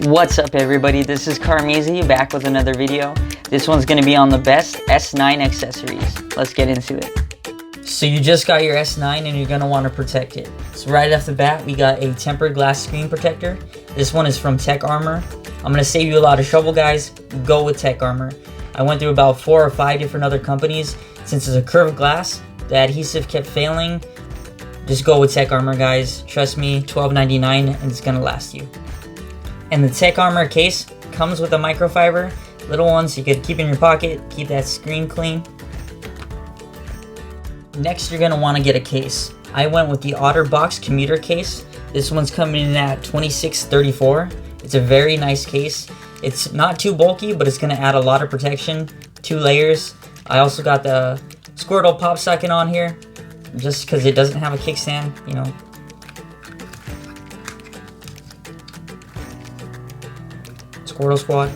What's up everybody, this is Carmeezy back with another video. This one's going to be on the best S9 accessories. Let's get into it. So you just got your S9 and you're going to want to protect it. So right off the bat we got a tempered glass screen protector. This one is from Tech Armor. I'm going to save you a lot of trouble guys, go with Tech Armor. I went through about 4 or 5 different other companies. Since it's a curved glass, the adhesive kept failing. Just go with Tech Armor guys, trust me, $12.99 and it's going to last you. And the Tech Armor case comes with a microfiber, little ones you could keep in your pocket, keep that screen clean. Next you're going to want to get a case. I went with the Otterbox commuter case. This one's coming in at $26.34. It's a very nice case. It's not too bulky, but it's going to add a lot of protection. 2 layers. I also got the Squirtle pop socket on here, just because it doesn't have a kickstand, you know. Squirtle Squad.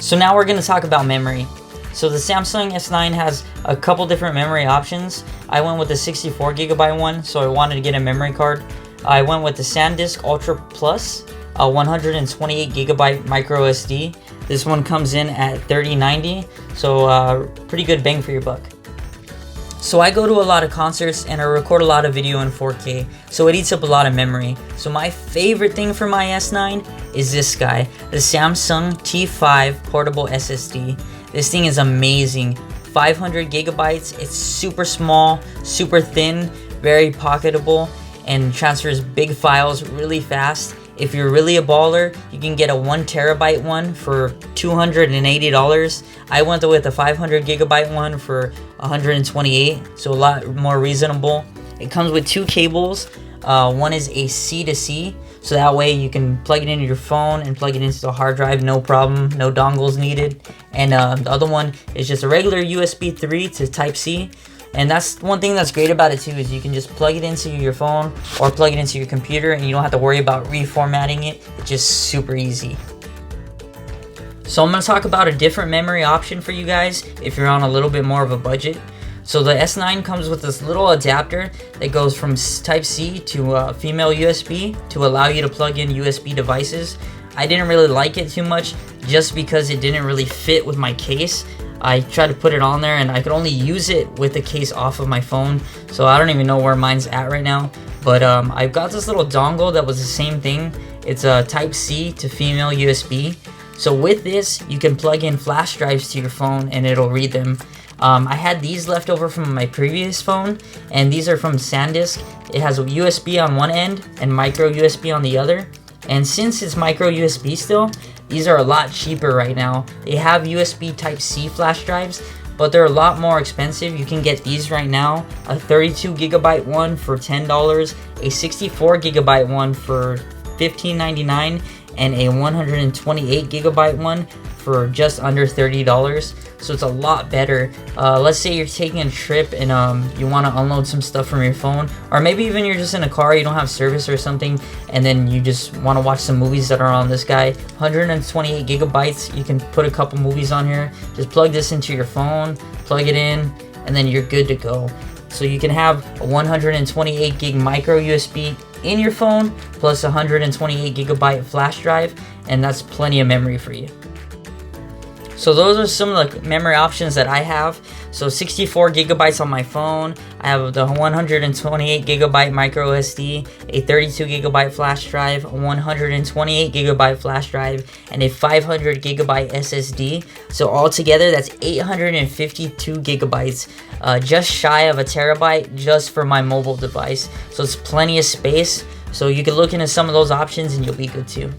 So now we're going to talk about memory. So the Samsung S9 has a couple different memory options. I went with the 64GB one, so I wanted to get a memory card. I went with the Sandisk Ultra Plus, a 128GB micro SD. This one comes in at $30.90, so pretty good bang for your buck. So I go to a lot of concerts and I record a lot of video in 4K, so it eats up a lot of memory. So my favorite thing for my S9 is this guy, the Samsung T5 portable SSD. This thing is amazing. 500GB, it's super small, super thin, very pocketable, and transfers big files really fast. If you're really a baller, you can get a 1TB one for $280. I went with a 500GB one for $128, so a lot more reasonable. It comes with 2 cables. One is a C to C, so that way you can plug it into your phone and plug it into the hard drive, no problem, no dongles needed. And the other one is just a regular USB 3 to Type C. And that's one thing that's great about it too, is you can just plug it into your phone or plug it into your computer and you don't have to worry about reformatting it. It's just super easy. So I'm going to talk about a different memory option for you guys if you're on a little bit more of a budget. So the S9 comes with this little adapter that goes from Type C to female USB to allow you to plug in USB devices. I didn't really like it too much just because it didn't really fit with my case. I tried to put it on there and I could only use it with the case off of my phone, so I don't even know where mine's at right now. But I've got this little dongle that was the same thing. It's a Type C to female USB. So with this, you can plug in flash drives to your phone and it'll read them. I had these left over from my previous phone, and these are from Sandisk. It has a USB on one end and micro USB on the other. And since it's micro USB still, these are a lot cheaper right now. They have USB Type-C flash drives, but they're a lot more expensive. You can get these right now, a 32GB one for $10, a 64GB one for $15.99, and a 128GB one for just under $30. So it's a lot better. Let's say you're taking a trip and you want to unload some stuff from your phone, or maybe even you're just in a car, you don't have service or something, and then you just want to watch some movies that are on this guy. 128GB, you can put a couple movies on here. Just plug this into your phone, plug it in, and then you're good to go. So you can have a 128GB micro USB in your phone plus a 128GB flash drive, and that's plenty of memory for you. So those are some of the memory options that I have. So 64GB on my phone, I have the 128GB micro SD, a 32GB flash drive, a 128GB flash drive, and a 500GB SSD. So altogether that's 852GB, just shy of a terabyte just for my mobile device. So it's plenty of space. So you can look into some of those options and you'll be good too.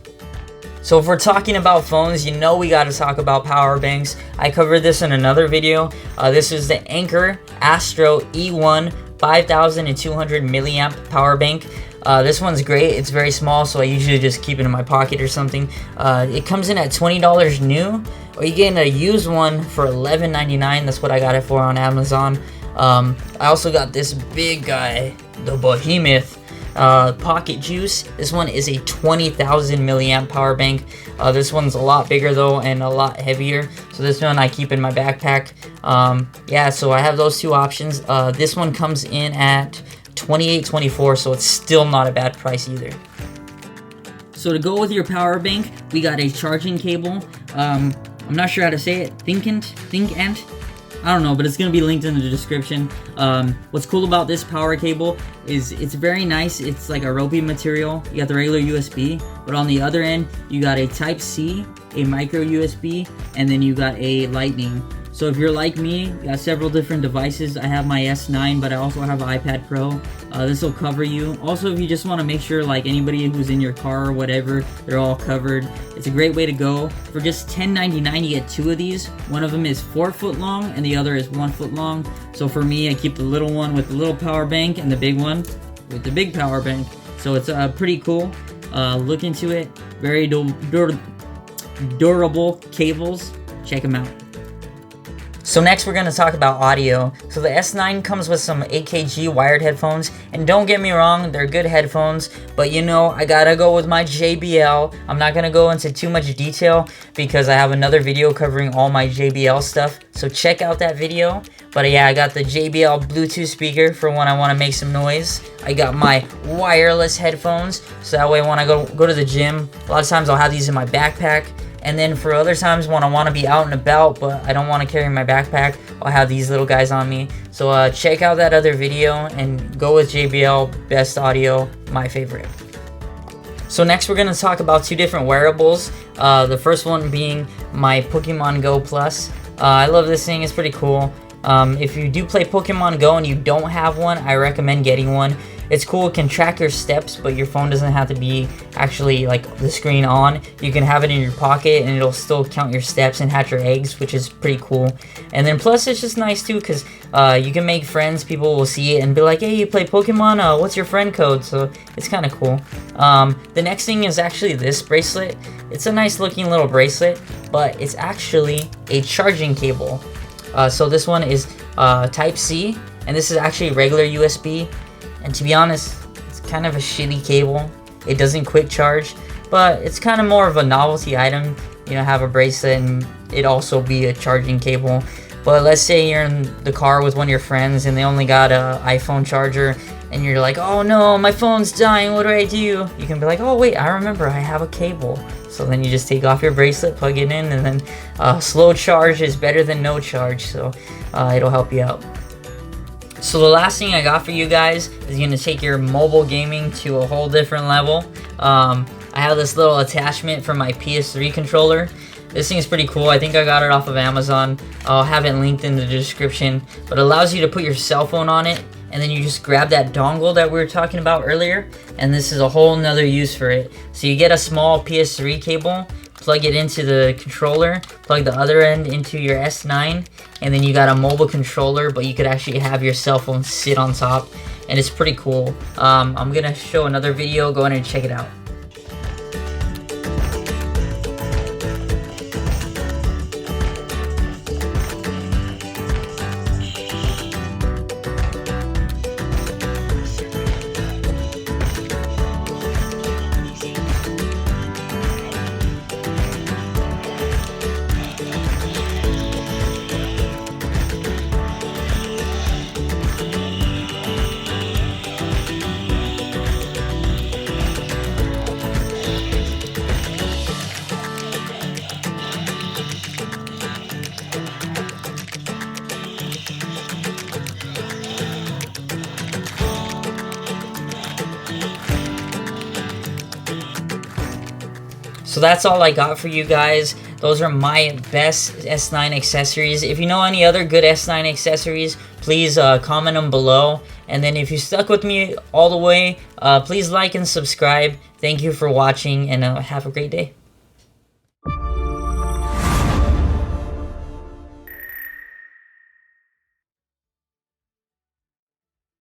So if we're talking about phones, you know we got to talk about power banks. I covered this in another video. This is the Anker Astro E1 5200 milliamp power bank. This one's great. It's very small, so I usually just keep it in my pocket or something. It comes in at $20 new, or you get a used one for $11.99. That's what I got it for on Amazon. I also got this big guy, the Behemoth. Pocket Juice. This one is a 20,000 milliamp power bank. This one's a lot bigger though and a lot heavier, so this one I keep in my backpack. Yeah, so I have those two options. This one comes in at $28.24, so it's still not a bad price either. So to go with your power bank, we got a charging cable. I'm not sure how to say it. THINKANT. I don't know, but it's gonna be linked in the description. What's cool about this power cable is it's very nice. It's like a ropey material. You got the regular USB, but on the other end, you got a Type-C, a micro USB, and then you got a Lightning. So if you're like me, you got several different devices. I have my S9, but I also have an iPad Pro. This will cover you. Also, if you just want to make sure, like anybody who's in your car or whatever, they're all covered. It's a great way to go. For just $10.99, you get 2 of these. One of them is 4 foot long, and the other is 1 foot long. So for me, I keep the little one with the little power bank, and the big one with the big power bank. So it's pretty cool. Look into it. Very durable cables. Check them out. So next we're going to talk about audio. So the S9 comes with some AKG wired headphones, and don't get me wrong, they're good headphones, but you know, I gotta go with my JBL. I'm not going to go into too much detail because I have another video covering all my JBL stuff, so check out that video. But yeah, I got the JBL Bluetooth speaker for when I want to make some noise. I got my wireless headphones, so that way when I go to the gym, a lot of times I'll have these in my backpack. And then for other times when I want to be out and about, but I don't want to carry my backpack, I'll have these little guys on me. So check out that other video and go with JBL, best audio, my favorite. So next we're going to talk about 2 different wearables. The first one being my Pokemon Go Plus. I love this thing, it's pretty cool. If you do play Pokemon Go and you don't have one, I recommend getting one. It's cool, it can track your steps, but your phone doesn't have to be actually like the screen on. You can have it in your pocket and it'll still count your steps and hatch your eggs, which is pretty cool. And then plus it's just nice too because you can make friends. People will see it and be like, hey, you play Pokemon, what's your friend code? So it's kind of cool. The next thing is actually this bracelet. It's a nice looking little bracelet, but it's actually a charging cable. So this one is Type-C, and this is actually regular USB. And to be honest, it's kind of a shitty cable. It doesn't quick charge, but it's kind of more of a novelty item. You know, have a bracelet and it also be a charging cable. But let's say you're in the car with one of your friends and they only got a iPhone charger, and you're like, oh no, my phone's dying, what do I do? You can be like, oh wait, I remember, I have a cable. So then you just take off your bracelet, plug it in, and then slow charge is better than no charge, so it'll help you out. So the last thing I got for you guys is going to take your mobile gaming to a whole different level. I have this little attachment for my PS3 controller. This thing is pretty cool. I think I got it off of Amazon. I'll have it linked in the description. But it allows you to put your cell phone on it, and then you just grab that dongle that we were talking about earlier, and this is a whole nother use for it. So you get a small PS3 cable, plug it into the controller, plug the other end into your S9, and then you got a mobile controller, but you could actually have your cell phone sit on top, and it's pretty cool. I'm gonna show another video, go ahead and check it out. So that's all I got for you guys. Those are my best S9 accessories. If you know any other good S9 accessories, please comment them below. And then if you stuck with me all the way, please like and subscribe. Thank you for watching, and have a great day.